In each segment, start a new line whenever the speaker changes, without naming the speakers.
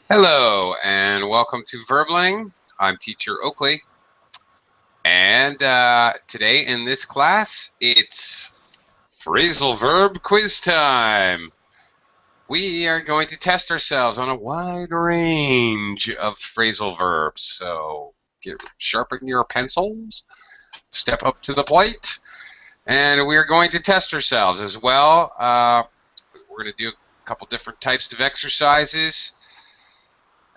Hello and welcome to Verbling. I'm teacher Oakley, and today in this class it's phrasal verb quiz time. We are going to test ourselves on a wide range of phrasal verbs, so sharpen your pencils, step up to the plate, and we are going to test ourselves as well. We're going to do a couple different types of exercises.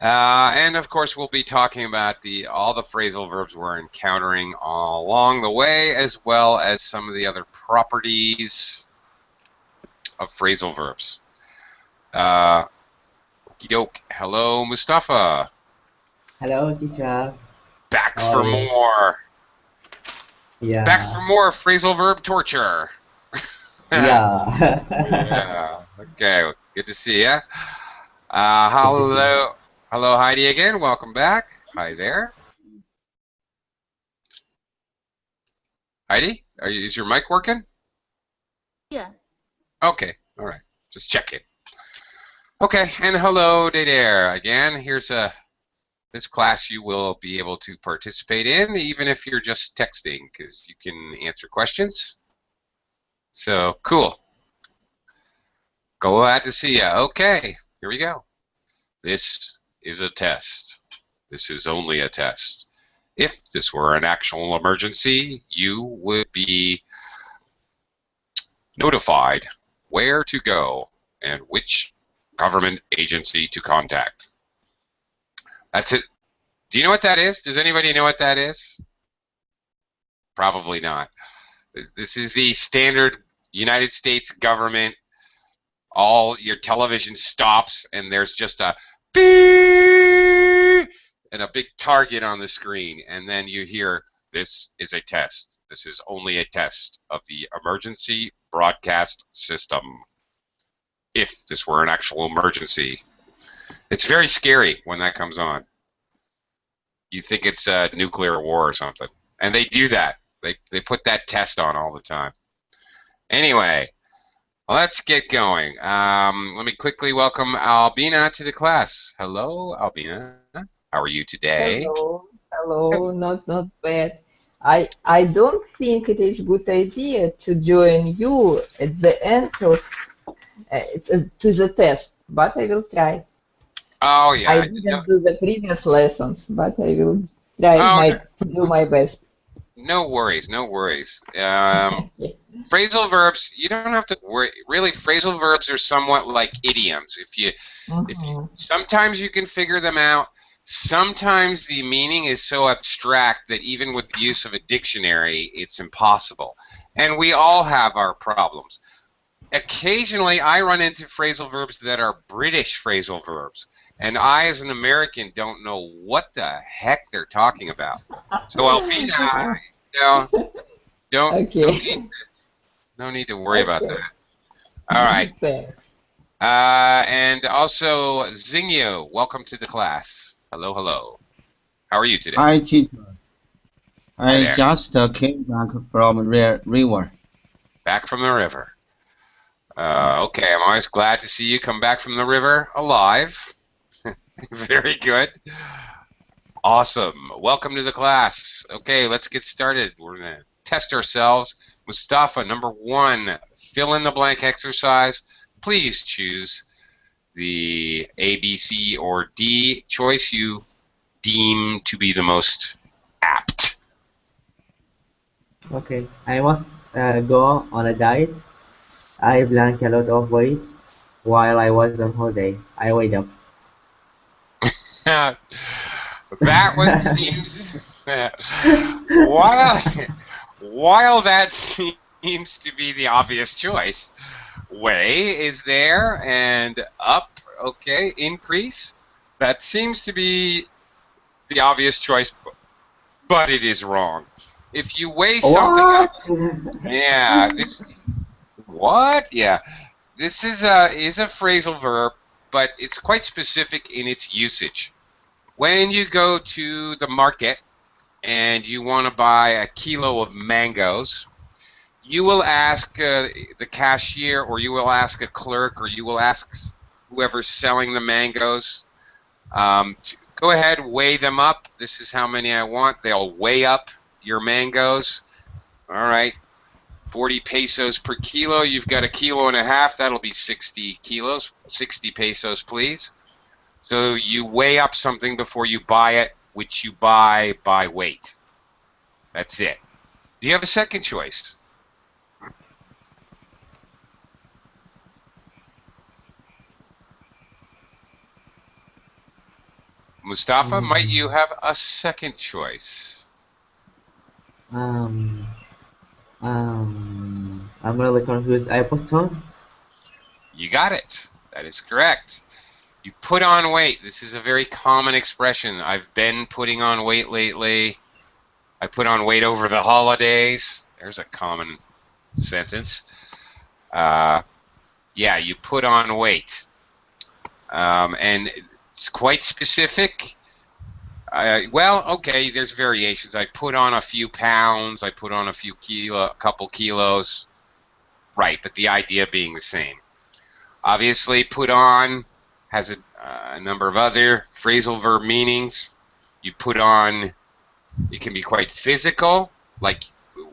And of course, we'll be talking about all the phrasal verbs we're encountering all along the way, as well as some of the other properties of phrasal verbs. Okie doke. Hello, Mustafa.
Hello, teacher.
Back
How
for
are you?
more. Back for
Yeah.
more phrasal verb torture.
Yeah.
Yeah. Okay. Good to see you.
Good to see you.
Hello, Heidi again. Welcome back. Hi there. Heidi, is your mic working?
Yeah.
Okay, all right. Just check it. Okay, and hello there again. This class you will be able to participate in, even if you're just texting, because you can answer questions. So cool. Glad to see you. Okay, here we go. This is a test. This is only a test. If this were an actual emergency, you would be notified where to go and which government agency to contact. That's it. Do you know what that is? Does anybody know what that is? Probably not. This is the standard United States government. All your television stops and there's just a beep and a big target on the screen, and then you hear, "This is a test. This is only a test of the emergency broadcast system." If this were an actual emergency. It's very scary when that comes on. You think it's a nuclear war or something. And they do that. They put that test on all the time. Anyway, let's get going. Let me quickly welcome Albina to the class. Hello, Albina. How are you today?
Hello. Not bad. I don't think it is good idea to join you at the end of to the test, but I will try.
Oh
I
yeah.
didn't do the previous lessons, but I will try
Oh,
to do my best.
no worries, no worries. Phrasal verbs, you don't have to worry. Really, phrasal verbs are somewhat like idioms.
Mhm.
Sometimes you can figure them out. Sometimes the meaning is so abstract that even with the use of a dictionary, it's impossible. And we all have our problems. Occasionally, I run into phrasal verbs that are British phrasal verbs, and I, as an American, don't know what the heck they're talking about. So, Alpina, you know, don't no need
Okay.
no need to worry about
Okay.
that. All right.
Thanks.
And also, Zingyo, welcome to the class. Hello, hello. How are you today?
Hi, teacher.
Hi
I
there.
just came back from river.
Back from the river. Okay, I'm always glad to see you come back from the river alive. Very good. Awesome. Welcome to the class. Okay, let's get started. We're going to test ourselves. Mustafa, number 1, fill in the blank exercise. Please choose the A, B, C, or D choice you deem to be the most apt.
Okay, I must go on a diet. I've lost a lot of weight while I was on holiday. I weighed up.
That one seems while while that seems to be the obvious choice. Way is there, and up, okay, increase. That seems to be the obvious choice, but it is wrong. If you weigh something up,
What?
yeah, what? Yeah, this is a phrasal verb, but it's quite specific in its usage. When you go to the market and you want to buy a kilo of mangoes, you will ask the cashier, or you will ask a clerk, or you will ask whoever's selling the mangoes, Go ahead, weigh them up. This is how many I want. They'll weigh up your mangoes. All right, 40 pesos per kilo. You've got 1.5 kilos. That'll be 60 kilos. 60 pesos, please. So you weigh up something before you buy it, which you buy by weight. That's it. Do you have a second choice? Mustafa, might you have a second choice?
Um, I'm really confused. I put on?
You got it. That is correct. You put on weight. This is a very common expression. I've been putting on weight lately. I put on weight over the holidays. There's a common sentence. Yeah, you put on weight. And it's quite specific. Well, okay, there's variations. I put on a few pounds. I put on a couple kilos. Right, but the idea being the same. Obviously, put on has a number of other phrasal verb meanings. You put on, it can be quite physical, like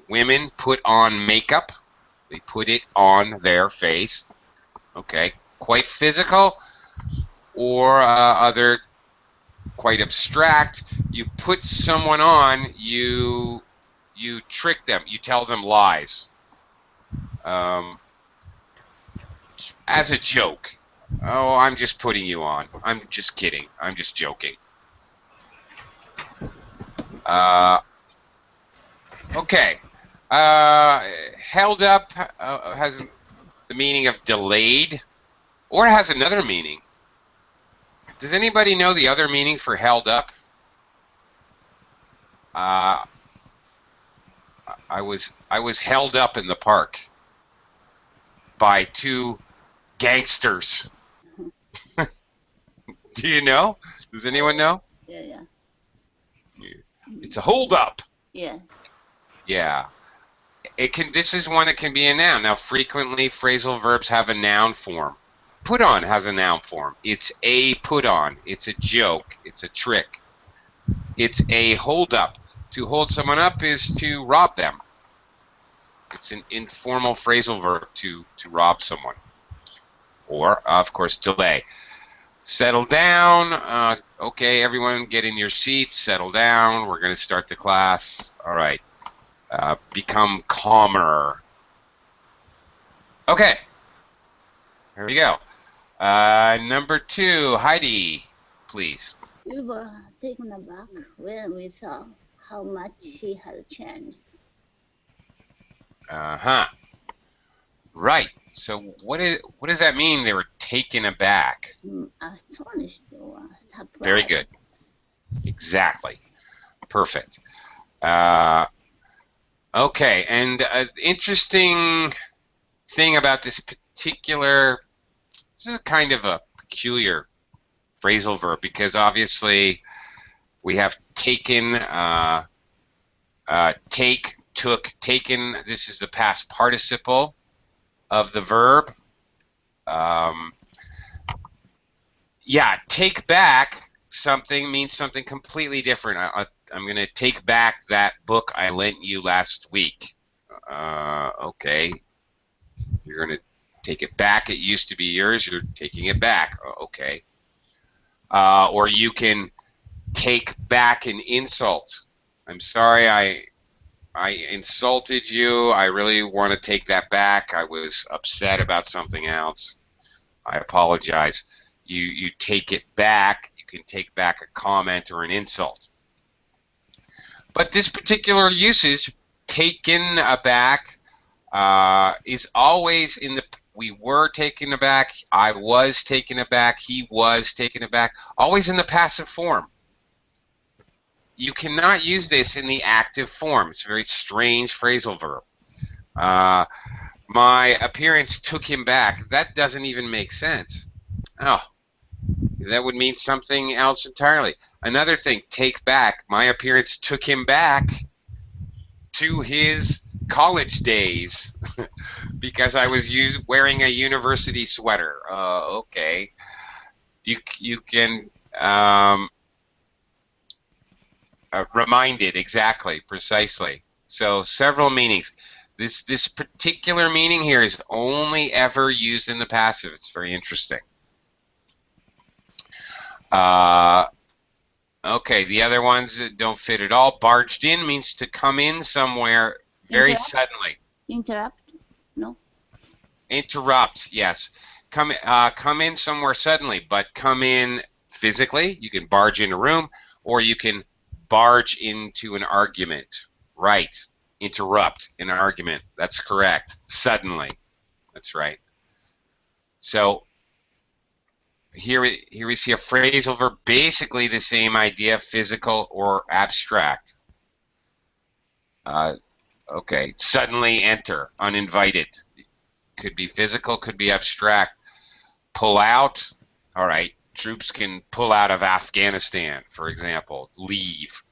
women put on makeup. They put it on their face. Okay, quite physical, or other quite abstract. You put someone on, you trick them, you tell them lies. As a joke. Oh, I'm just putting you on. I'm just kidding. I'm just joking. Okay. Held up has the meaning of delayed, or it has another meaning. Does anybody know the other meaning for held up? I was held up in the park by two gangsters. Do you know? Does anyone know?
Yeah.
It's a hold up.
Yeah.
Yeah. It can. This is one that can be a noun. Now, frequently phrasal verbs have a noun form. Put on has a noun form. It's a put on. It's a joke. It's a trick. It's a hold up. To hold someone up is to rob them. It's an informal phrasal verb to rob someone. Or, of course, delay. Settle down. Okay, everyone get in your seats. Settle down. We're going to start the class. All right. Become calmer. Okay. Here we go. Number 2, Heidi, please.
We were taken aback when we saw how much he had changed.
Uh-huh. Right. So what does that mean? They were taken aback.
Astonished or surprised.
Very good. Exactly. Perfect. Okay, and interesting thing about this particular, this is kind of a peculiar phrasal verb because obviously we have taken, take, took, taken. This is the past participle of the verb. Yeah, take back something means something completely different. I'm going to take back that book I lent you last week. Okay. You're going to take it back. It used to be yours. You're taking it back. Okay. Or you can take back an insult. I'm sorry I insulted you. I really want to take that back. I was upset about something else. I apologize. You take it back. You can take back a comment or an insult. But this particular usage, taken aback, is always in the we were taken aback, I was taken aback, he was taken aback, always in the passive form. You cannot use this in the active form. It's a very strange phrasal verb. My appearance took him back. That doesn't even make sense. Oh, that would mean something else entirely. Another thing, take back. My appearance took him back to his college days because I was wearing a university sweater. Okay. You can Um, reminded, exactly, precisely. So several meanings. This particular meaning here is only ever used in the passive. It's very interesting. Okay, the other ones that don't fit at all. Barged in means to come in somewhere very
Interrupt?
suddenly.
Interrupt? No.
Interrupt, yes. Come in somewhere suddenly, but come in physically. You can barge in a room, or you can barge into an argument. Right. Interrupt an argument. That's correct. Suddenly. That's right. So here we see a phrasal verb, basically the same idea, physical or abstract. Okay, suddenly enter, uninvited. Could be physical, could be abstract. Pull out, all right, troops can pull out of Afghanistan, for example, leave.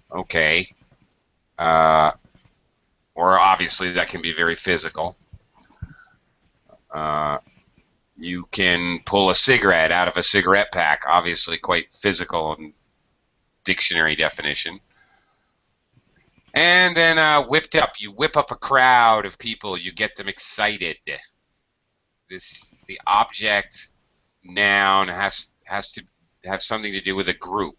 Okay, or obviously that can be very physical. You can pull a cigarette out of a cigarette pack, obviously quite physical in dictionary definition. And then whipped up, you whip up a crowd of people, you get them excited. The object noun has to have something to do with a group.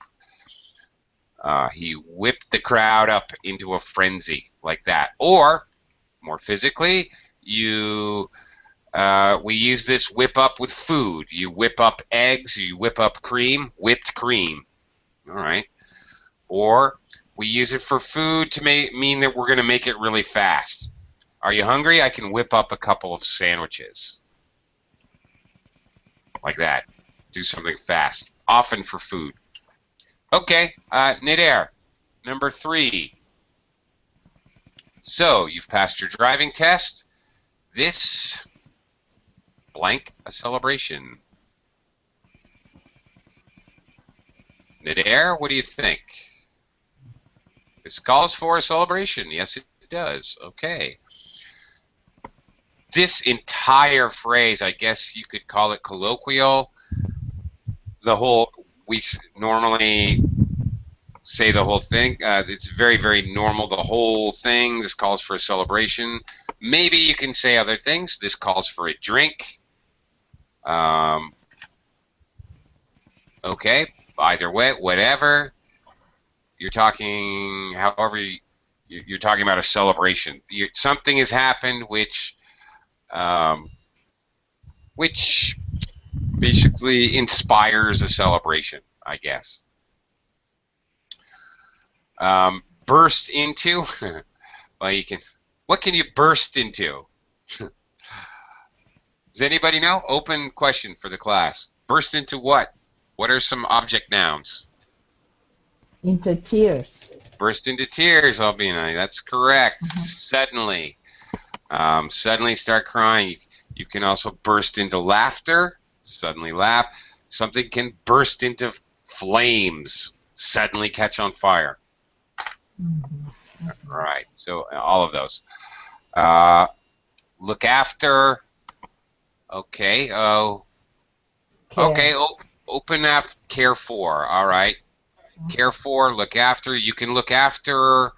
He whipped the crowd up into a frenzy, like that. Or, more physically, we use this whip up with food. You whip up eggs, you whip up cream, whipped cream. All right. Or we use it for food to mean that we're going to make it really fast. Are you hungry? I can whip up a couple of sandwiches. Like that. Do something fast. Often for food. Okay, Nidair, number 3. So, you've passed your driving test. This blank a celebration. Nidair, what do you think? This calls for a celebration. Yes, it does. Okay. This entire phrase, I guess you could call it colloquial. We normally say the whole thing. It's very, very normal, the whole thing. This calls for a celebration. Maybe you can say other things. This calls for a drink. Okay, either way, whatever. You're talking, however, you're talking about a celebration. Something has happened which basically inspires a celebration, I guess. Burst into, well, what can you burst into? Does anybody know? Open question for the class. Burst into what? What are some object nouns?
Into tears.
Burst into tears, Albina. That's correct. Suddenly. Suddenly start crying. You can also burst into laughter. Suddenly laugh. Something can burst into flames. Suddenly catch on fire. All right. So all of those. Look after. Okay. Okay. Open up. Care for. All right. Care for. Look after. You can look after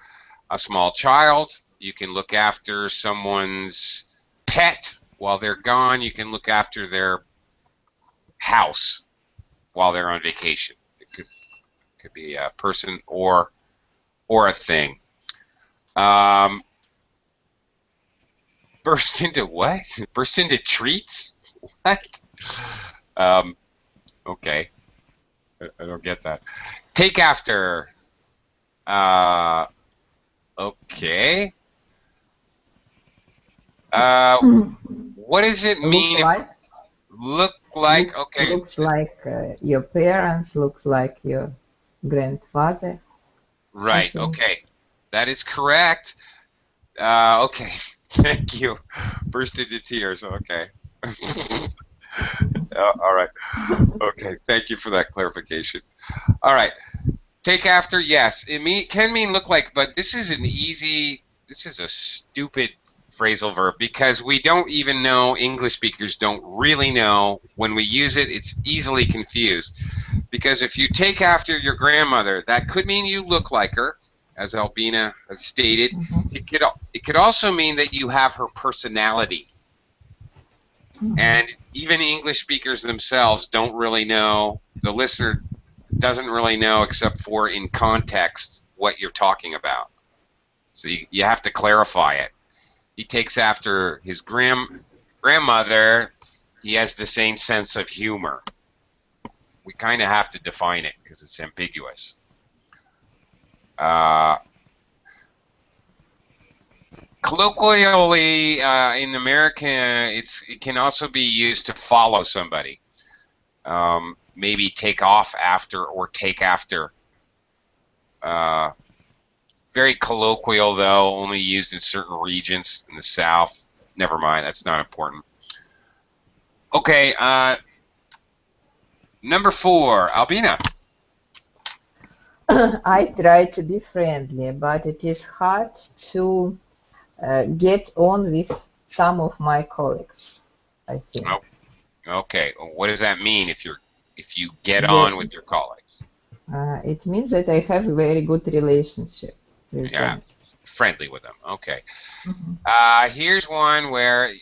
a small child. You can look after someone's pet while they're gone. You can look after their house while they're on vacation. It could be a person or a thing. Burst into what? Burst into treats? What? Okay. I don't get that. Take after. Okay. What does it mean? Look like, okay.
Looks like your parents, looks like your grandfather.
Right, okay. That is correct. Okay, thank you. Burst into tears, okay. All right. Okay, thank you for that clarification. All right. Take after, yes. It can mean look like, but this is a stupid phrasal verb because we don't even know, English speakers don't really know when we use it. It's easily confused. Because if you take after your grandmother, that could mean you look like her, as Albina had stated. It could also mean that you have her personality. And even English speakers themselves don't really know, the listener doesn't really know except for in context what you're talking about. So you have to clarify it. He takes after his grandmother. He has the same sense of humor. We kind of have to define it because it's ambiguous. Colloquially, in America, it can also be used to follow somebody. Maybe take off after or take after. Very colloquial, though, only used in certain regions in the South. Never mind, that's not important. Okay, number 4, Albina.
I try to be friendly, but it is hard to get on with some of my colleagues, I think.
Oh, okay, what does that mean if you get on with your colleagues?
It means that I have a very good relationship with them.
Friendly with them. Okay. Here's one where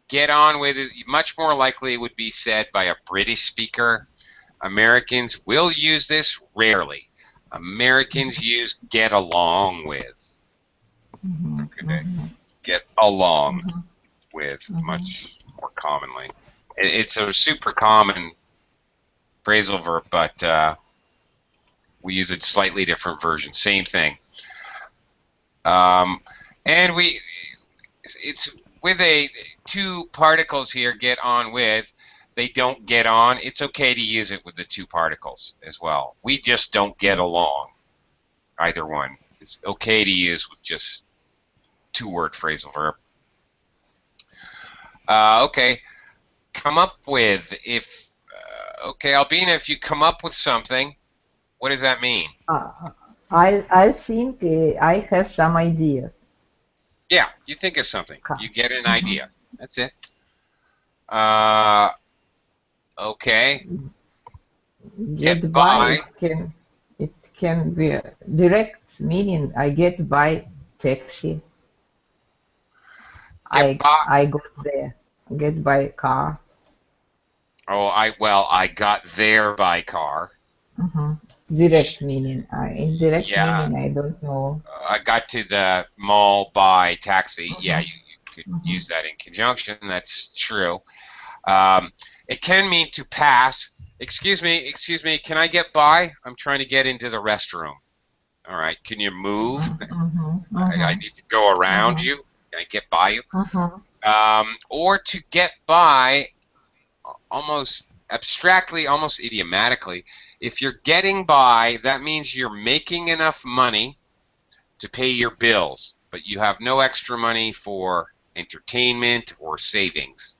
get on with it. Much more likely would be said by a British speaker. Americans will use this rarely. Americans use get along with. Okay. Get along with much more commonly. It's a super common phrasal verb, but we use a slightly different version. Same thing. And it's with two particles here, get on with. They don't get on. It's okay to use it with the two particles as well. We just don't get along. Either one. It's okay to use with just two-word phrasal verb. Okay. Come up with. Okay, Albina, if you come up with something, what does that mean?
I think I have some ideas.
Yeah, you think of something. You get an idea. That's it. Okay.
Get by. It can be a direct meaning. I get by taxi. I got there. Get by car.
Oh, I got there by car.
Direct meaning. Indirect meaning, I don't know.
I got to the mall by taxi. Yeah, you could use that in conjunction. That's true. It can mean to pass. Excuse me, can I get by? I'm trying to get into the restroom. All right, can you move? I need to go around you. Can I get by you? Or to get by, almost abstractly, almost idiomatically, if you're getting by, that means you're making enough money to pay your bills, but you have no extra money for entertainment or savings.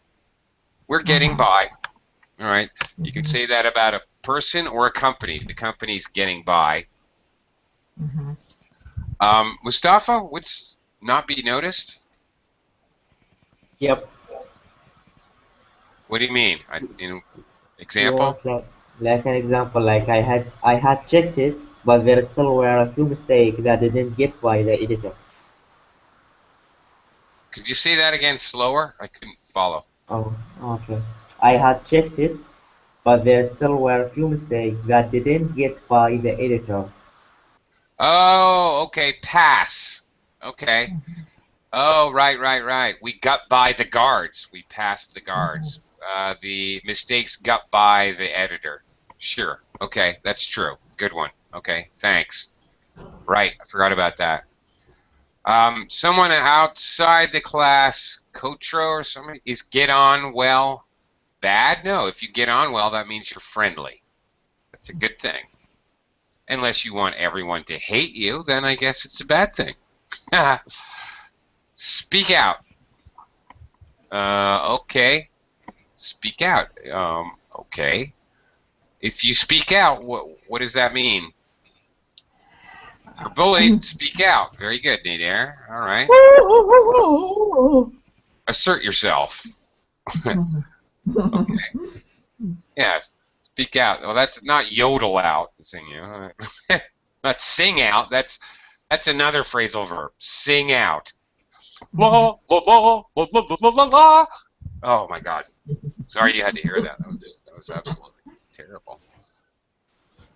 We're getting by. All right. You can say that about a person or a company. The company's getting by. Mustafa, what's not be noticed?
Yep.
What do you mean? Example?
Like an example, like I had checked it, but there still were a few mistakes that didn't get by the editor.
Could you say that again slower? I couldn't follow.
Oh, okay. I had checked it, but there still were a few mistakes that didn't get by the editor.
Oh, okay. Pass. Okay. Oh, right. We got by the guards. We passed the guards. The mistakes got by the editor. Sure. Okay, that's true. Good one. Okay, thanks. Right, I forgot about that. Someone outside the class, Kotro or somebody, is get on well bad? No, if you get on well, that means you're friendly. That's a good thing. Unless you want everyone to hate you, then I guess it's a bad thing. Speak out. Okay. Speak out. Okay. If you speak out, what does that mean? You're bullied. Speak out. Very good, Nader. All right. Assert yourself. Okay. Yes. Speak out. Well, that's not yodel out, sing you. Not sing out. That's another phrasal verb. Sing out. La la la la la la la la. Oh my God. Sorry you had to hear that. That was absolutely terrible.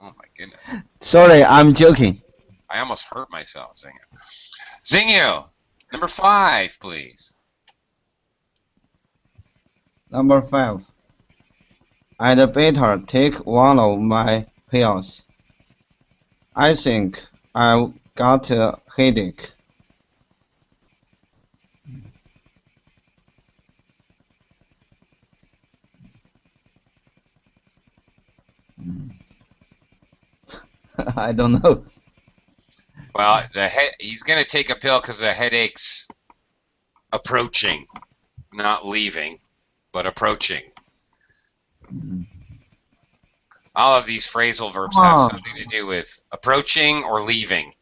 Oh my goodness.
Sorry, I'm joking.
I almost hurt myself singing. Xingyu, number 5, please.
Number 5. I'd better take one of my pills. I think I've got a headache. I don't know.
Well, he's going to take a pill because the headache's approaching, not leaving, but approaching. All of these phrasal verbs have something to do with approaching or leaving.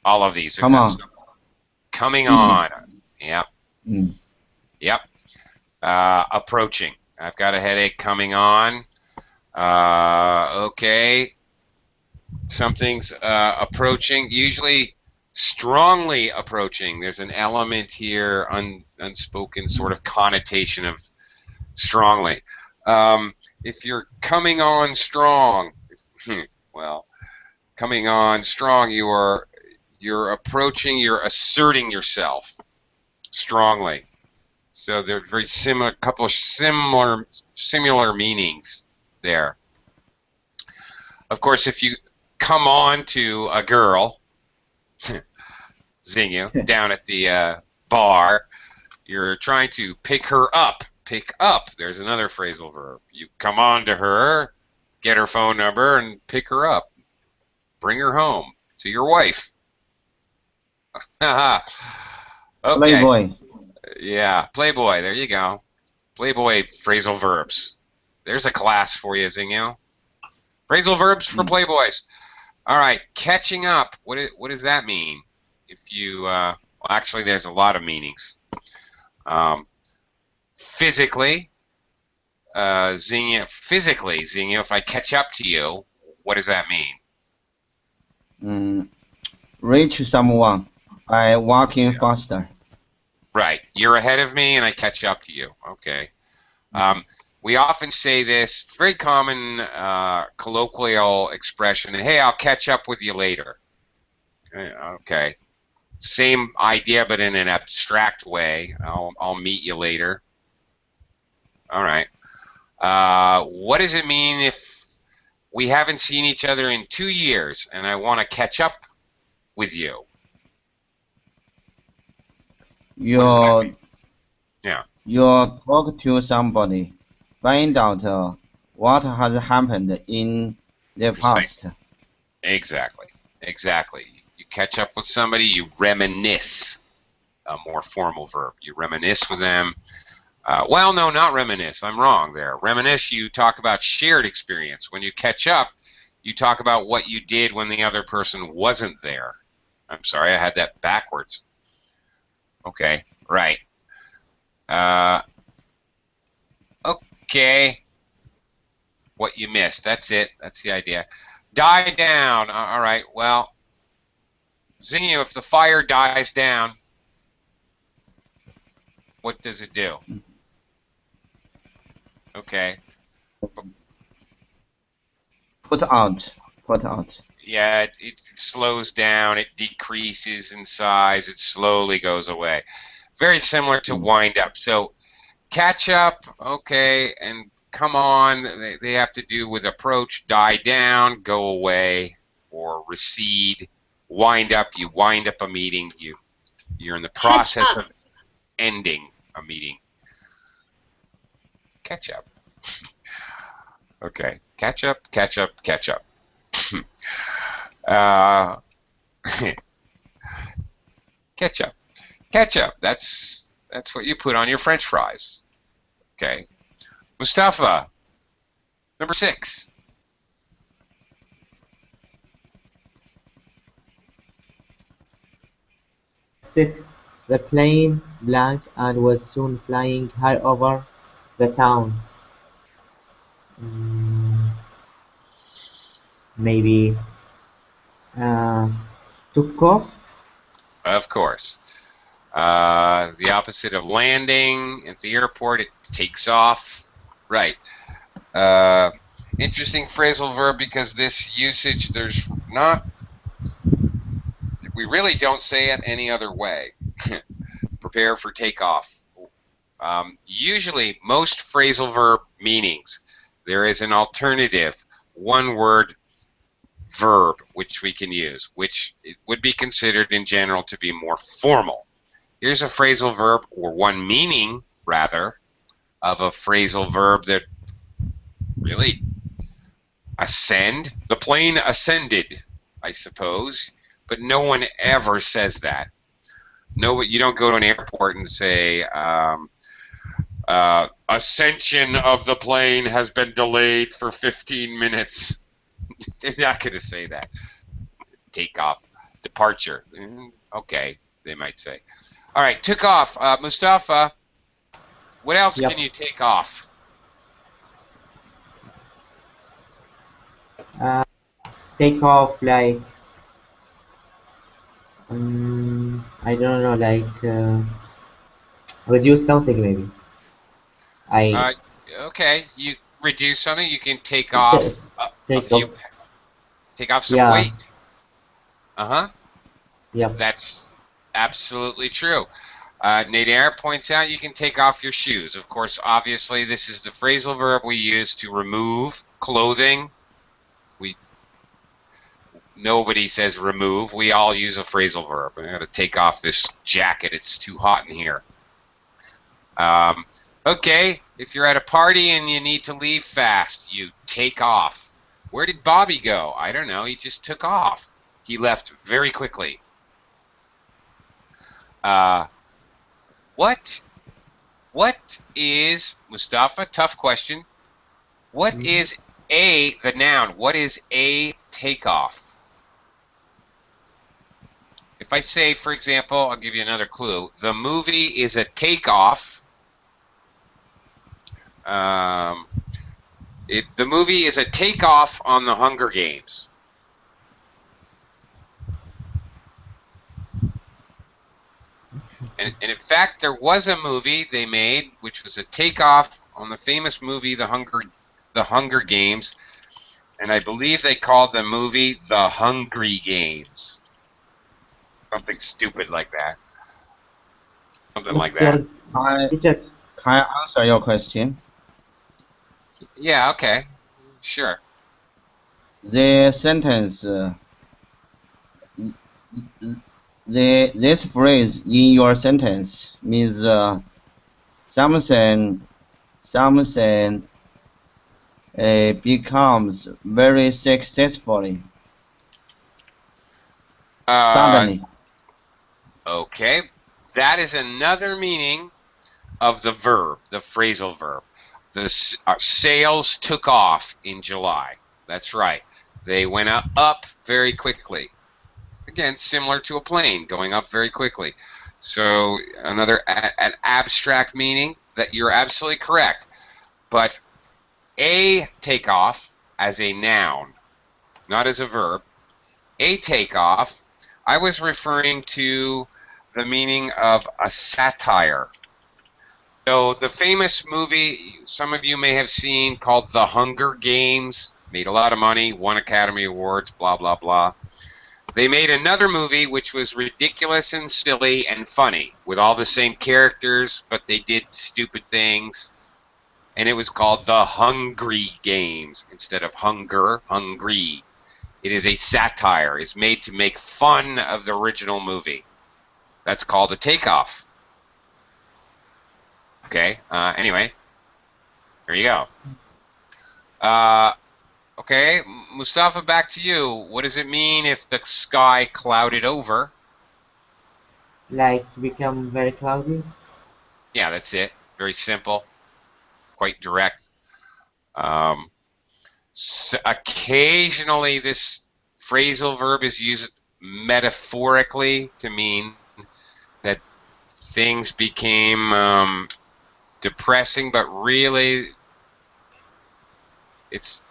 All of these.
Come on.
Coming on. Yep.
Mm.
Yep. Approaching. I've got a headache coming on. Okay. Something's approaching. Usually strongly approaching. There's an element here, unspoken sort of connotation of strongly. If you're coming on strong, well, coming on strong, you're approaching, you're asserting yourself strongly. So they're very similar, couple of similar meanings there. Of course, if you come on to a girl, Xingyu, down at the bar, you're trying to pick her up. Pick up. There's another phrasal verb. You come on to her, get her phone number, and pick her up. Bring her home to your wife. Okay.
Playboy.
Yeah, Playboy. There you go. Playboy phrasal verbs. There's a class for you, Xingyu. Phrasal verbs for Playboys. All right, catching up. What does that mean? If you, well, actually, there's a lot of meanings. Physically, Xingyu, if I catch up to you, what does that mean?
Reach someone by walking faster.
Right. You're ahead of me, and I catch up to you. Okay. We often say this, very common colloquial expression, hey, I'll catch up with you later. Okay. Same idea, but in an abstract way. I'll meet you later. All right. What does it mean if we haven't seen each other in 2 years and I want to catch up with you?
You talk to somebody, find out what has happened in the past.
Exactly. You catch up with somebody, you reminisce. A more formal verb. You reminisce with them. Well, no, not reminisce. I'm wrong there. Reminisce, you talk about shared experience. When you catch up, you talk about what you did when the other person wasn't there. I'm sorry, I had that backwards. Okay, right. Okay. What you missed. That's it. That's the idea. Die down. All right, well, Xingyu, if the fire dies down, what does it do? Okay.
Put out.
Yeah, it slows down, it decreases in size, it slowly goes away. Very similar to wind up. So catch up, okay, and come on, they have to do with approach, die down, go away, or recede. Wind up, you wind up a meeting, you're in the process of ending a meeting. Catch up. Okay, catch up. Catch up. That's what you put on your French fries. Okay, Mustafa, number 6.
6. The plane blank and was soon flying high over the town. Mm, maybe uh, took off.
Of course. The opposite of landing at the airport, it takes off. Right. Interesting phrasal verb because this usage, we really don't say it any other way. Prepare for takeoff. Usually, most phrasal verb meanings, there is an alternative one-word verb which we can use, which would be considered in general to be more formal. Here's a phrasal verb, or one meaning, rather, of a phrasal verb that really ascend. The plane ascended, I suppose, but no one ever says that. No, you don't go to an airport and say, ascension of the plane has been delayed for 15 minutes. They're not going to say that. Takeoff, departure. Okay, they might say. All right, took off. Mustafa, what else
Yep.
can you take off?
Take off like I don't know, like reduce something maybe. I
Okay, you reduce something, you can take
t-
off
take off.
take off some
Yeah.
weight. Uh-huh.
Yep.
That's absolutely true. Nader points out you can take off your shoes. Of course, obviously, this is the phrasal verb we use to remove clothing. Nobody says remove. We all use a phrasal verb. I'm going to take off this jacket. It's too hot in here. Okay, if you're at a party and you need to leave fast, you take off. Where did Bobby go? I don't know. He just took off. He left very quickly. What is, Mustafa, tough question. What is the noun? What is a takeoff? If I say, for example, I'll give you another clue. The movie is a takeoff. The movie is a takeoff on the Hunger Games. And in fact, there was a movie they made which was a takeoff on the famous movie The Hunger Games, and I believe they called the movie The Hungry Games. Something stupid like that. Something like that.
Can I answer your question?
Yeah, okay. Sure.
The sentence, this phrase in your sentence means something becomes very successfully suddenly.
Okay. That is another meaning of the verb, the phrasal verb. The sales took off in July. That's right. They went up very quickly. Again, similar to a plane going up very quickly. So another an abstract meaning that you're absolutely correct. But a takeoff as a noun, not as a verb. A takeoff, I was referring to the meaning of a satire. So the famous movie some of you may have seen called The Hunger Games, made a lot of money, won Academy Awards, blah, blah, blah. They made another movie which was ridiculous and silly and funny with all the same characters, but they did stupid things. And it was called The Hungry Games instead of hunger, hungry. It is a satire. It's made to make fun of the original movie. That's called a takeoff. Okay, anyway, there you go. Okay, Mustafa, back to you. What does it mean if the sky clouded over?
Like become very cloudy.
Yeah, that's it. Very simple, quite direct. So occasionally, this phrasal verb is used metaphorically to mean things became depressing, but really, it's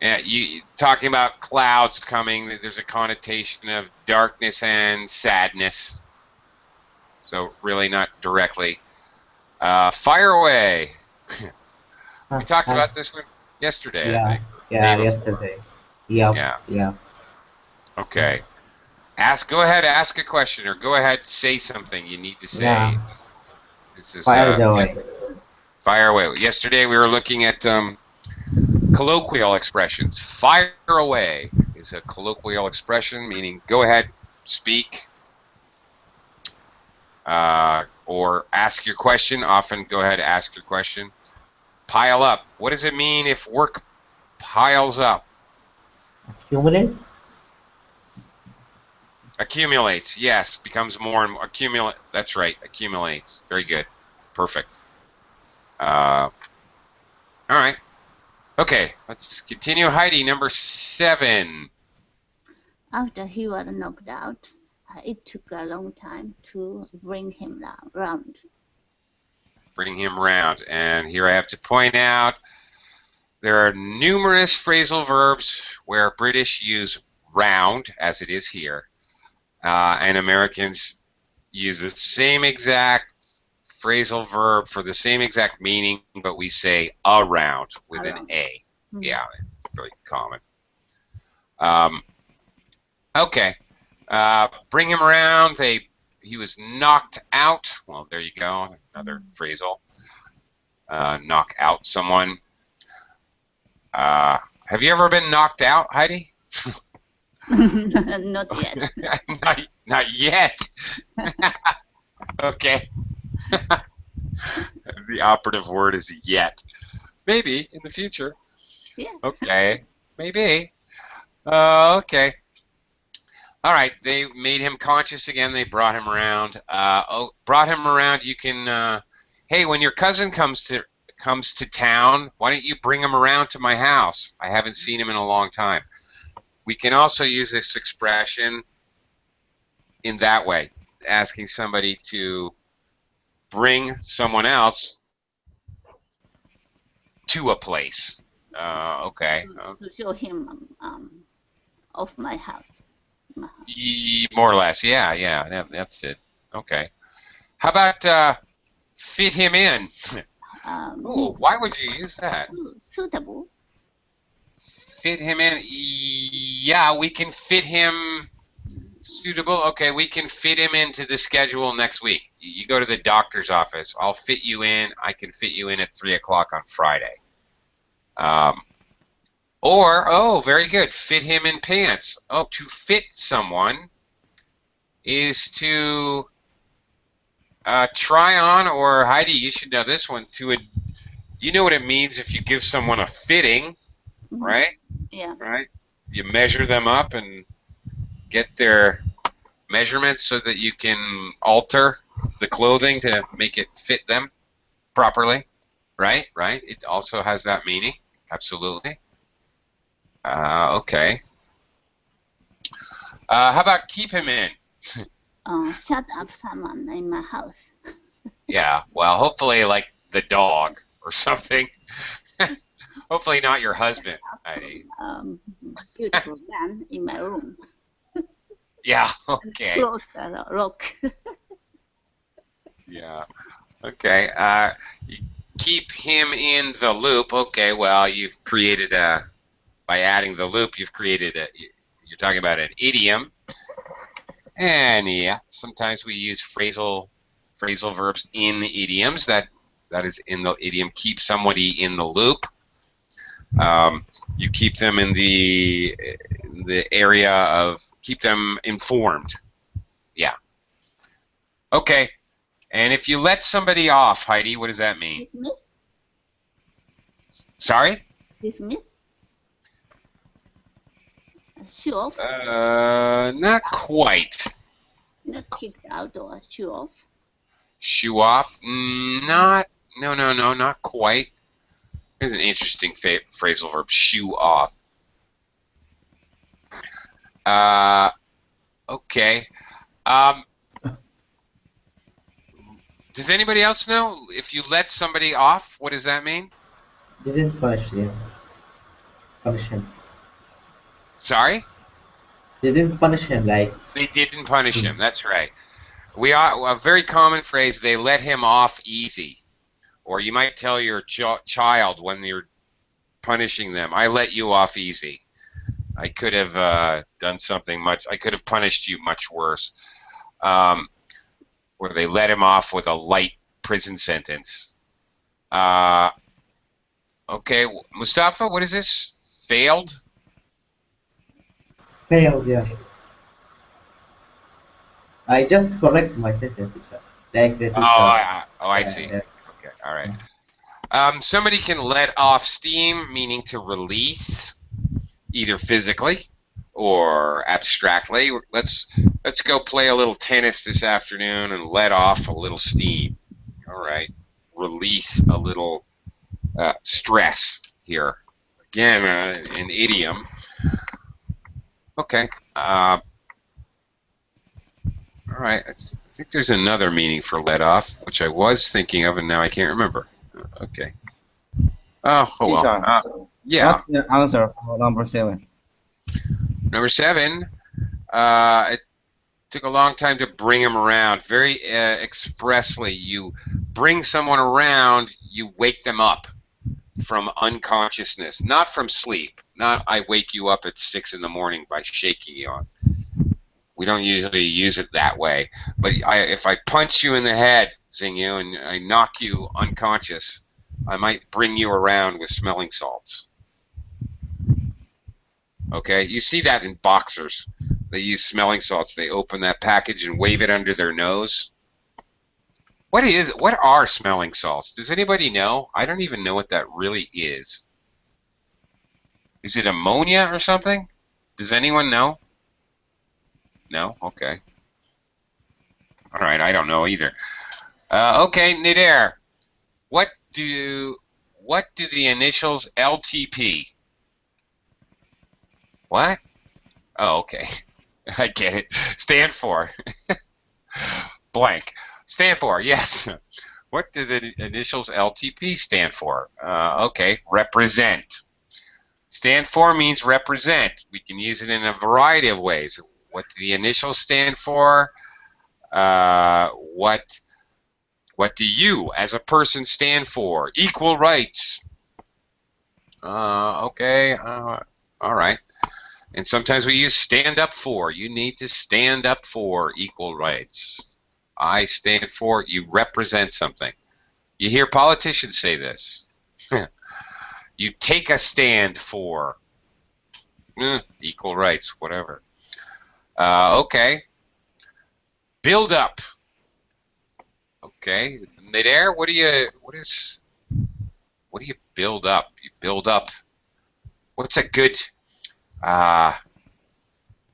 you talking about clouds coming. There's a connotation of darkness and sadness. So really, not directly. Fire away. We talked about this one yesterday, I
Yeah,
think.
yeah, yesterday. Yep,
Yeah.
yeah.
Okay. Go ahead, ask a question, or go ahead, say something you need to say.
Yeah,
This is
fire it away.
fire away. Yesterday we were looking at colloquial expressions. Fire away is a colloquial expression meaning go ahead, speak, or ask your question. Often go ahead, ask your question. Pile up. What does it mean if work piles up?
Accumulate?
Accumulates, yes, becomes more and more. Accumulate, that's right, accumulates. Very good. Perfect. All right. Okay, let's continue. Heidi, number 7.
After he was knocked out, it took a long time to bring him round.
Bring him round. And here I have to point out there are numerous phrasal verbs where British use round, as it is here, and Americans use the same exact phrasal verb for the same exact meaning, but we say around with an A.
Mm.
Yeah, very common. Okay. Bring him around. He was knocked out. Well, there you go. Another phrasal. Knock out someone. Have you ever been knocked out, Heidi?
Not yet.
not yet. Okay. The operative word is yet. Maybe in the future.
Yeah.
Okay. Maybe. Okay. All right. They made him conscious again. They brought him around. Brought him around. You can. Hey, when your cousin comes to town, why don't you bring him around to my house? I haven't seen him in a long time. We can also use this expression in that way, asking somebody to bring someone else to a place. Okay.
To show him of my house.
More or less. Yeah. That's it. Okay. How about fit him in? Oh, why would you use that?
Suitable.
Fit him in. Yeah, we can fit him. Suitable. Okay, we can fit him into the schedule next week. You go to the doctor's office. I'll fit you in. I can fit you in at 3 o'clock on Friday. Or, very good, fit him in pants. Oh, to fit someone is to try on, or Heidi, you should know this one, you know what it means if you give someone a fitting, right?
Yeah.
Right? You measure them up and get their measurements so that you can alter the clothing to make it fit them properly, right? Right? It also has that meaning, absolutely. Okay. How about keep him in?
Shut up someone in my house.
Yeah, well, hopefully like the dog or something. Hopefully not your husband, Heidi.
Beautiful man in my room.
Yeah, okay.
Close the lock.
Yeah, okay. You keep him in the loop. Okay, well, you've created by adding the loop, you've created you're talking about an idiom. And yeah, sometimes we use phrasal verbs in idioms. That is in the idiom, keep somebody in the loop. You keep them in the area of keep them informed. Yeah. Okay. And if you let somebody off, Heidi, what does that mean?
Dismiss.
Sorry?
Dismiss. Show off.
Not quite.
Not kicked out or show off.
Shoe off? No, not quite. Here's an interesting phrasal verb, shoe off. Okay. Does anybody else know? If you let somebody off, what does that mean?
Didn't punish them. Punish him.
Sorry?
They didn't punish him like.
They didn't punish him. That's right. We are a very common phrase. They let him off easy, or you might tell your child when you're punishing them, "I let you off easy. I could have done something much. I could have punished you much worse." Or they let him off with a light prison sentence. Okay, Mustafa, what is this? Failed?
Failed, yeah. I just correct my sentence, teacher. Like the
Oh,
teacher.
I see.
Yeah.
Okay, all right. Somebody can let off steam, meaning to release, either physically or abstractly. Let's go play a little tennis this afternoon and let off a little steam. All right, release a little stress here. Again, an idiom. Okay. All right. I think there's another meaning for let off, which I was thinking of, and now I can't remember. Okay. Oh well.
Teacher,
Yeah.
what's the answer for number 7?
Number 7. It took a long time to bring him around. Very expressly, you bring someone around, you wake them up from unconsciousness, not from sleep. Not I wake you up at 6 in the morning by shaking you on. We don't usually use it that way. But if I punch you in the head, Xingyu, and I knock you unconscious, I might bring you around with smelling salts. Okay, you see that in boxers. They use smelling salts. They open that package and wave it under their nose. What are smelling salts? Does anybody know? I don't even know what that really is. Is it ammonia or something? Does anyone know? No? Okay. All right, I don't know either. Okay, Nidair, what do the initials LTP? What? Oh, okay. I get it. Stand for. Blank. Stand for, yes. What do the initials LTP stand for? Okay, represent. Stand for means represent. We can use it in a variety of ways. What do the initials stand for? What do you as a person stand for? Equal rights. Okay, all right. And sometimes we use stand up for. You need to stand up for equal rights. I stand for, you represent something. You hear politicians say this. You take a stand for equal rights, whatever. Okay. Build up. Okay. Midair, what do you build up? You build up. What's a good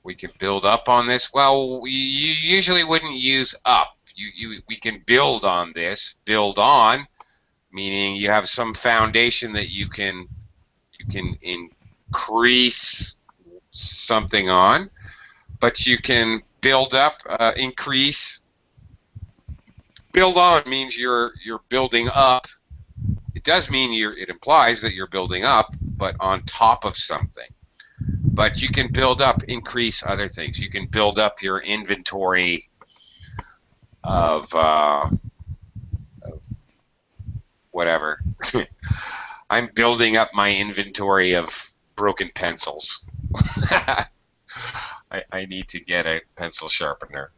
we can build up on this? Well, you usually wouldn't use up. We can build on this. Build on, meaning you have some foundation that you can increase something on, but you can build up, increase. Build on means you're building up. It does mean it implies that you're building up, but on top of something. But you can build up, increase other things. You can build up your inventory of whatever. I'm building up my inventory of broken pencils. I need to get a pencil sharpener.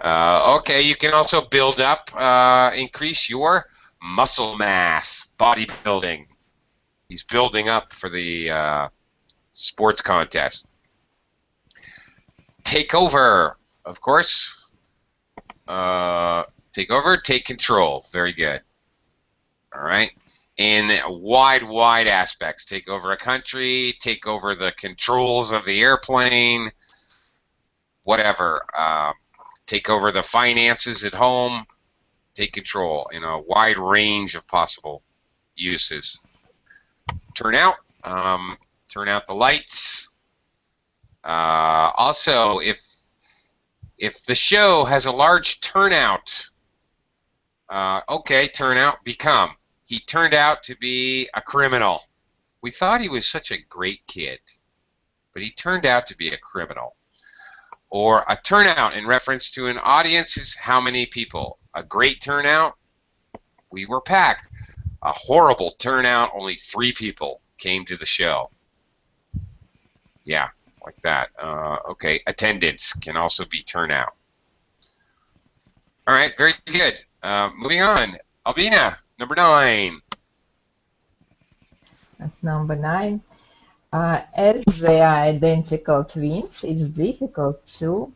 Okay, you can also build up, increase your muscle mass, bodybuilding. He's building up for the sports contest. Take over, of course. Take over, take control. Very good. All right. In wide aspects. Take over a country, take over the controls of the airplane, whatever. Take over the finances at home. Take control in a wide range of possible uses. Turn out the lights. Also, if the show has a large turnout, Okay, turn out, become. He turned out to be a criminal. We thought he was such a great kid, but he turned out to be a criminal. Or a turnout in reference to an audience is how many people. A great turnout, we were packed. A horrible turnout, only 3 people came to the show. Yeah, like that. Okay, attendance can also be turnout. All right, very good. Moving on. Albina, number 9.
At number 9, as they are identical twins, it's difficult to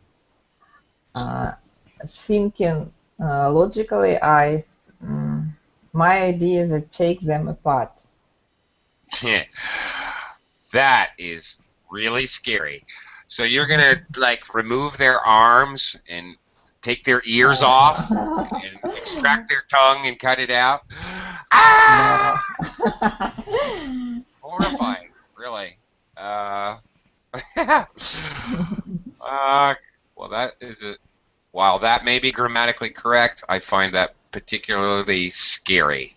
thinking logically. My idea is to take them apart.
That is really scary. So you're gonna like remove their arms and take their ears off and extract their tongue and cut it out. Ah! Horrifying, really. Well, that is a. While that may be grammatically correct, I find that particularly scary.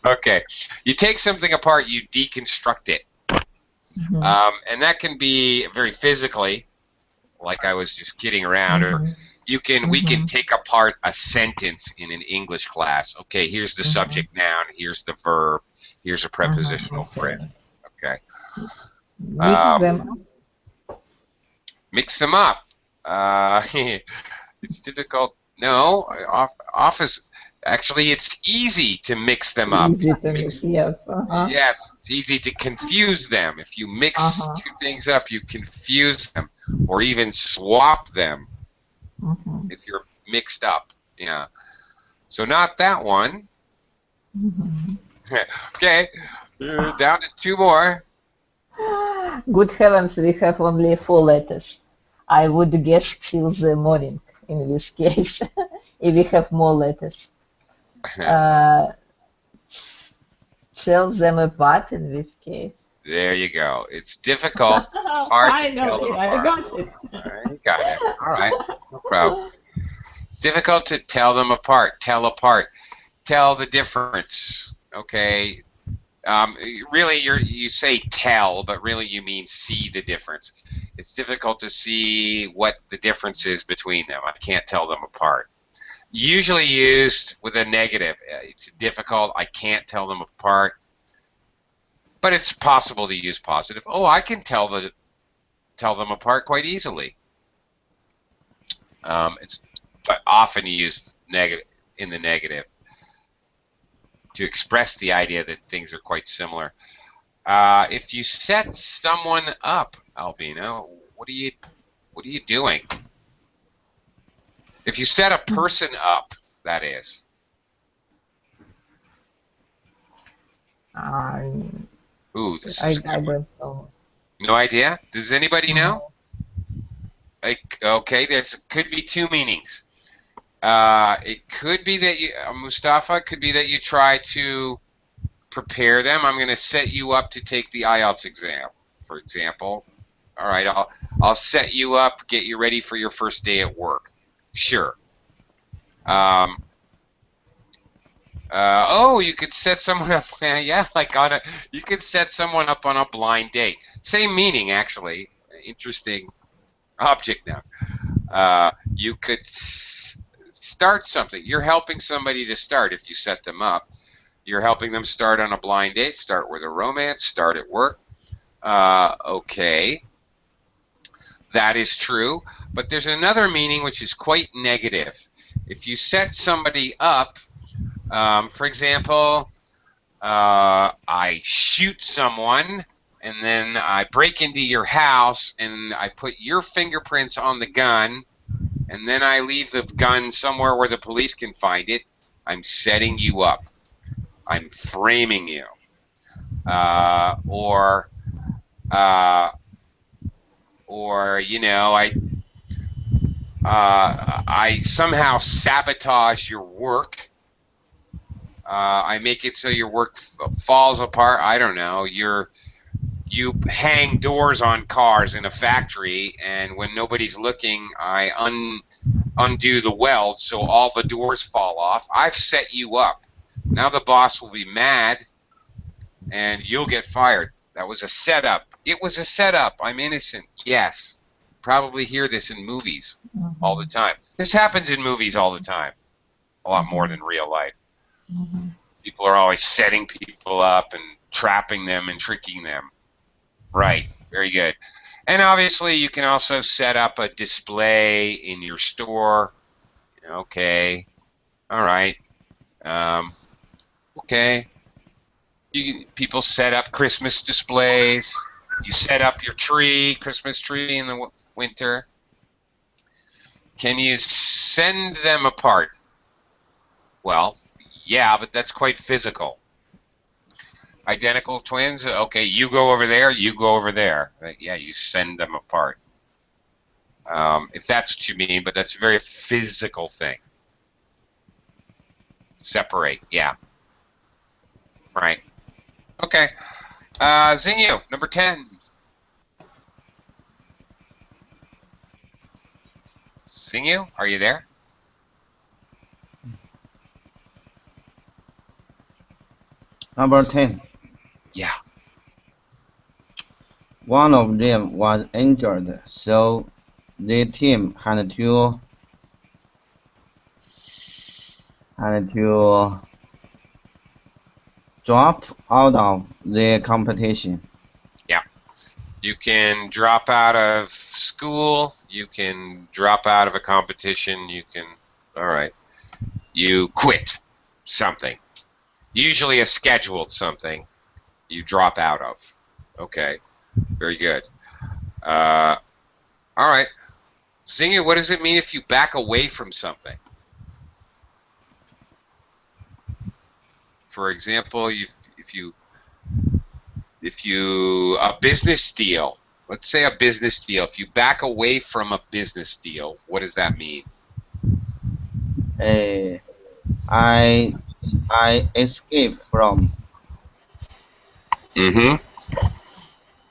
Okay, you take something apart, you deconstruct it, and that can be very physically, like I was just kidding around, or we can take apart a sentence in an English class. Okay, here's the subject noun, here's the verb, here's a prepositional phrase. Okay. Mix them up. It's difficult. No, actually, it's easy to mix them up.
Easy to mix, yes.
Yes, it's easy to confuse them. If you mix 2 things up, you confuse them, or even swap them if you're mixed up. Yeah. So not that one. Okay, down to 2 more.
Good heavens, we have only 4 letters. I would guess till the morning in this case, if we have more letters. Tell them apart in this case.
There you go. It's difficult. Hard
I
to
know,
tell them
I
apart.
got it.
All right, you got it. All right, no problem. It's difficult to tell them apart. Tell apart. Tell the difference. Okay. Really, you say tell, but really you mean see the difference. It's difficult to see what the difference is between them. I can't tell them apart. Usually used with a negative. It's difficult. I can't tell them apart. But it's possible to use positive. Oh, I can tell them apart quite easily. It's but often used in the negative to express the idea that things are quite similar. If you set someone up, Albino, what are you doing? If you set a person up, that is. Ooh, this is
I don't know.
No idea? Does anybody know? Okay, there could be 2 meanings. It could be that you, Mustafa, it could be that you try to prepare them. I'm going to set you up to take the IELTS exam, for example. All right, I'll set you up, get you ready for your first day at work. Sure. Oh, you could set someone up. Yeah, like you could set someone up on a blind date. Same meaning, actually. Interesting object now. You could start something. You're helping somebody to start if you set them up. You're helping them start on a blind date, start with a romance, start at work. Okay. That is true. But there's another meaning which is quite negative. If you set somebody up, for example, I shoot someone and then I break into your house and I put your fingerprints on the gun and then I leave the gun somewhere where the police can find it, I'm setting you up. I'm framing you. Or you know, I somehow sabotage your work. I make it so your work falls apart. I don't know. You hang doors on cars in a factory, and when nobody's looking, I undo the weld so all the doors fall off. I've set you up. Now the boss will be mad and you'll get fired. That was a setup. It was a setup. I'm innocent. Yes. Probably hear this in movies all the time. This happens in movies all the time. A lot more than real life. People are always setting people up and trapping them and tricking them. Right. Very good. And obviously you can also set up a display in your store. Okay. All right. Okay. People set up Christmas displays. You set up your tree, Christmas tree in the winter. Can you send them apart? Well, yeah, but that's quite physical. Identical twins, okay, you go over there, you go over there. Yeah, you send them apart. If that's what you mean, but that's a very physical thing. Separate, yeah. Right. Okay. Zinyu, number 10. Zinyu, are you there?
Number 10.
Yeah.
One of them was injured, so the team had to drop out of the competition.
Yeah. You can drop out of school. You can drop out of a competition. You can, all right. You quit something. Usually a scheduled something you drop out of. Okay. Very good. All right. Zinyu, what does it mean if you back away from something? For example, if you a business deal, let's say a business deal, if you back away from a business deal, what does that mean?
I escaped from.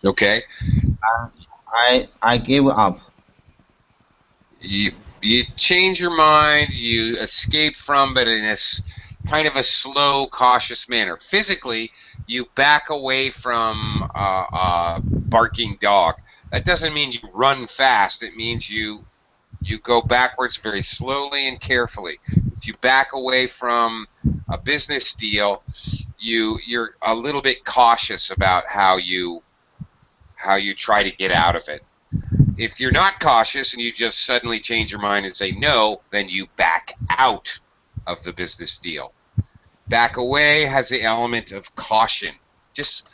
Okay.
I gave up.
You change your mind, you escape from, but in a kind of a slow, cautious manner. Physically, you back away from a barking dog. That doesn't mean you run fast. It means you go backwards very slowly and carefully. If you back away from a business deal, you're a little bit cautious about how you try to get out of it. If you're not cautious and you just suddenly change your mind and say no, then you back out of the business deal. Back away has the element of caution. Just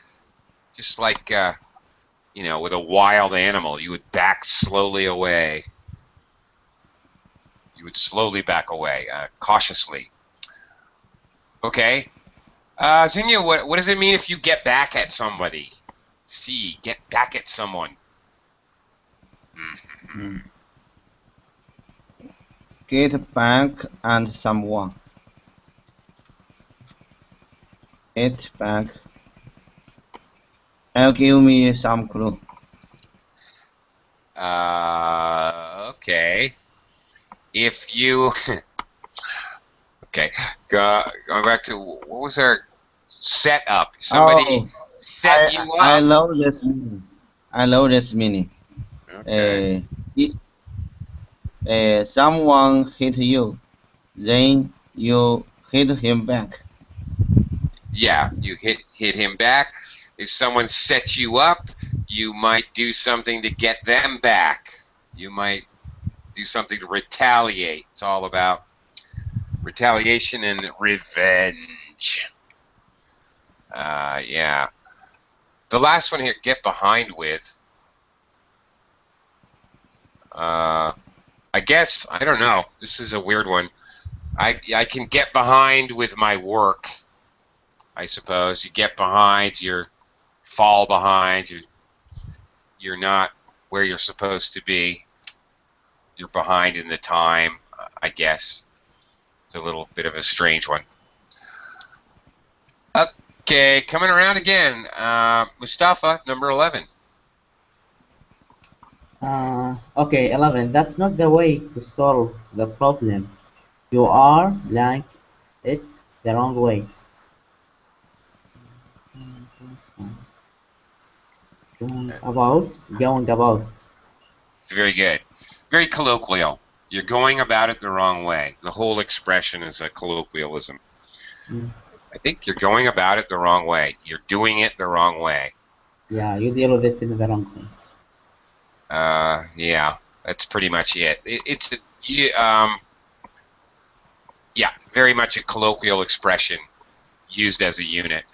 like with a wild animal, you would back slowly away. You would slowly back away, cautiously. Okay. Zinyu, what does it mean if you get back at somebody? See, get back at someone.
Get back at someone. Get back. Give me some clue.
Okay. If you okay, going back to what was our setup? Somebody set you up.
I love this meaning.
Okay.
Someone hit you, then you hit him back.
Yeah, you hit him back. If someone sets you up, you might do something to get them back. You might do something to retaliate. It's all about retaliation and revenge. Yeah. The last one here, get behind with. I guess, I don't know. This is a weird one. I can get behind with my work, I suppose. You get behind, you fall behind, you're not where you're supposed to be. You're behind in the time, I guess. It's a little bit of a strange one. Okay, coming around again. Mustafa, number 11.
Okay, 11. That's not the way to solve the problem. You are blank. It's the wrong way. Going about.
Very good. Very colloquial. You're going about it the wrong way. The whole expression is a colloquialism.
Mm.
I think you're going about it the wrong way. You're doing it the wrong way.
Yeah, you deal with it in the wrong way.
Yeah, that's pretty much it. Yeah, very much a colloquial expression used as a unit.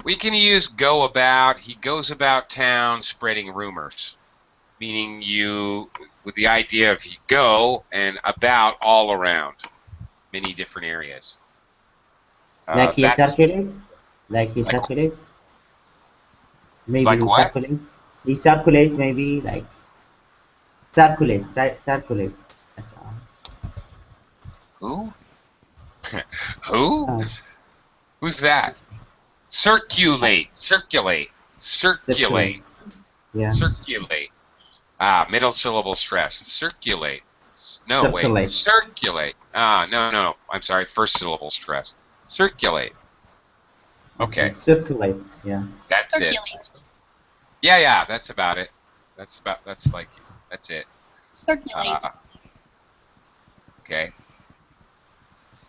We can use go about. He goes about town spreading rumors, meaning you with the idea of you go and about all around many different areas.
Like he
That
circulates? Like he
like
circulates? Maybe
like
he
what?
circulates? He circulates, maybe like circulates. That's
Who? Who?
uh,
Who's that? Circulate, circulate,
circulate.
circulate,
Yeah,
circulate. Ah, middle syllable stress. Circulate. No, wait.
circulate.
Circulate. Ah, no. I'm sorry. First syllable stress. Circulate. Okay,
Circulates. Yeah.
that's it.
Circulate.
Yeah. That's about it. That's it.
Circulate.
Okay.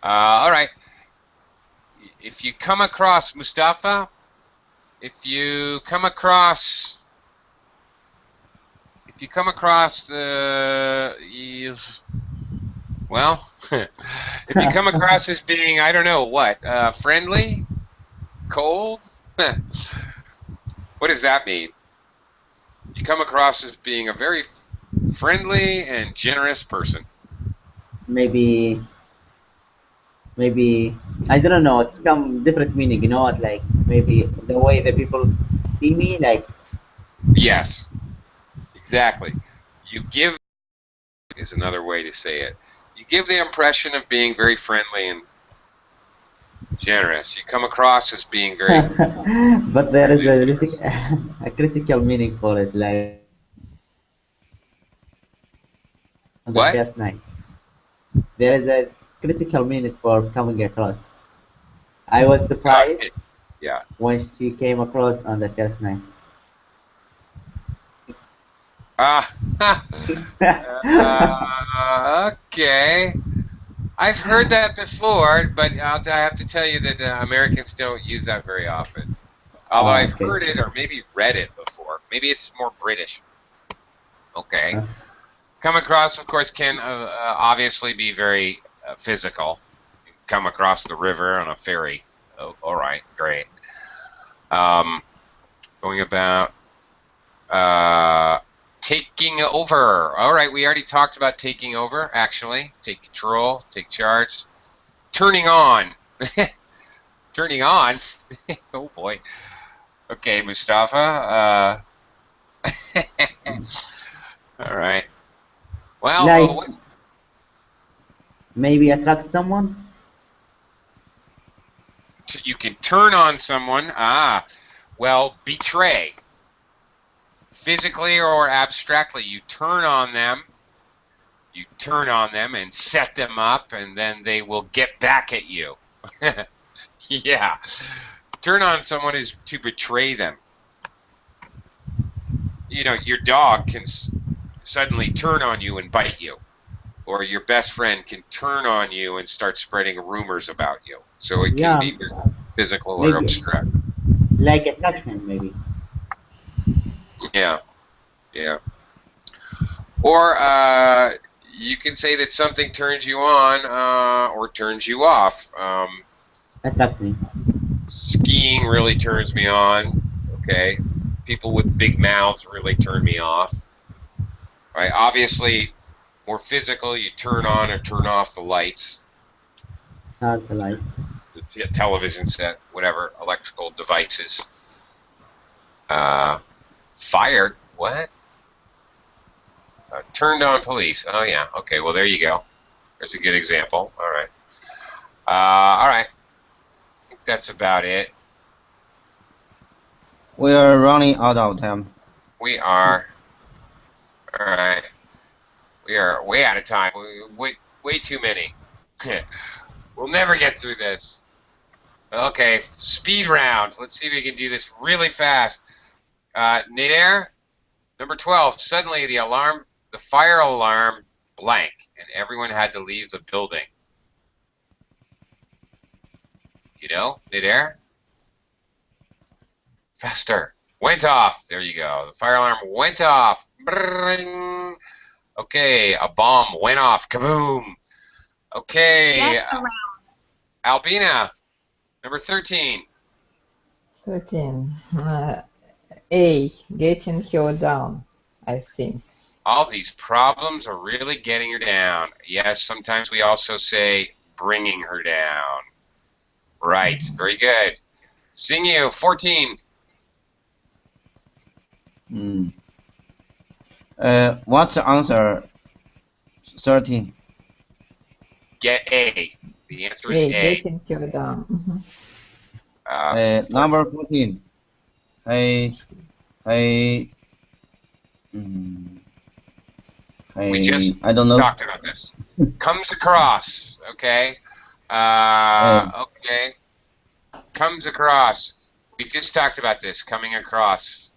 All right. If you come across Mustafa, if you come across well, if you come across as being, I don't know what, friendly, cold, what does that mean? You come across as being a very friendly and generous person.
Maybe I don't know. It's come different meaning. You know what? Like maybe the way the people see me, like
Yes, exactly. You give is another way to say it. You give the impression of being very friendly and generous. You come across as being very
but there is a critical meaning for it. Like on the
what?
first night, there is a critical meaning for coming across. I was surprised
Yeah.
when she came across on the first night.
Ah. Okay. I've heard that before, but I have to tell you that Americans don't use that very often. Although I've
Okay.
heard it or maybe read it before. Maybe it's more British. Okay.
Uh,
Come across, of course, can obviously be very physical. Come across the river on a ferry. Oh, all right, great. Going about taking over. All right, we already talked about taking over, actually. Take control, take charge. Turning on. Turning on? Oh, boy. Okay, Mustafa. All right. Well,
like maybe attract someone.
you can turn on someone. Ah, well, betray. Physically or abstractly, you turn on them. You turn on them and set them up, and then they will get back at you. Yeah. Turn on someone is to betray them. You know, your dog can suddenly turn on you and bite you. Or your best friend can turn on you and start spreading rumors about you. So it can
Yeah,
be physical or
maybe
abstract.
like attraction, maybe.
Yeah. Or you can say that something turns you on or turns you off.
Attract me.
Skiing really turns me on. Okay. People with big mouths really turn me off. Right. Obviously, more physical, you turn on or turn off the lights,
Start the lights.
the television set, whatever, electrical devices. Fired. What? Turned on police. Oh, yeah. Okay, well, there you go. There's a good example. All right. All right. I think that's about it.
We are running out of time.
We are. All right. We are way out of time. Way too many. We'll never get through this. Okay, speed round. Let's see if we can do this really fast. Nader, number 12. Suddenly the fire alarm blank, and everyone had to leave the building. You know, Nader? Faster. Went off. There you go. The fire alarm went off. Bring. Okay, a bomb went off. Kaboom. Okay,
Get around.
Albina, number 13.
13. A. Getting her down, I think.
All these problems are really getting her down. Yes, sometimes we also say bringing her down. Right, very good. Singyu, 14.
What's the answer? 13.
Get A. The answer is
A.
A.
Getting her down.
Number 14.
We just
I don't know.
talked about this. Comes across, okay? Okay. Comes across. We just talked about this, coming across.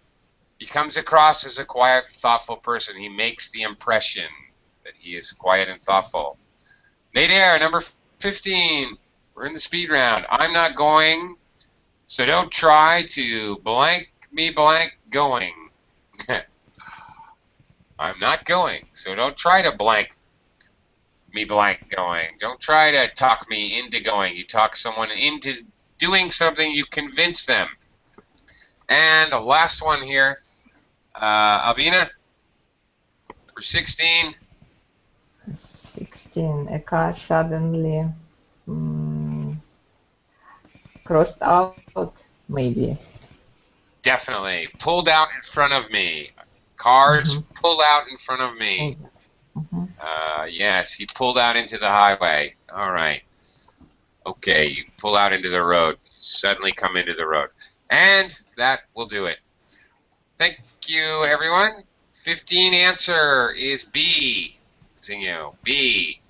He comes across as a quiet, thoughtful person. He makes the impression that he is quiet and thoughtful. Nader, number 15. We're in the speed round. I'm not going, so don't try to blank me blank going. I'm not going, so don't try to blank me blank going. Don't try to talk me into going. You talk someone into doing something, you convince them. And the last one here, Albina, number 16.
16. A car suddenly crossed out, maybe.
Definitely. Pulled out in front of me. Cars pulled out in front of me. Yes, he pulled out into the highway. All right. Okay, you pull out into the road. Suddenly come into the road. And that will do it. Thank you, everyone. 15 answer is B. Singyu. B.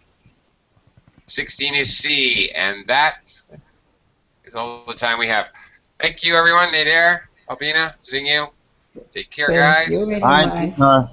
16 is C. And that is all the time we have. Thank you, everyone. Nader, Albina, Singyu. Take care, guys.
Thank you very
Bye,
much.
teacher.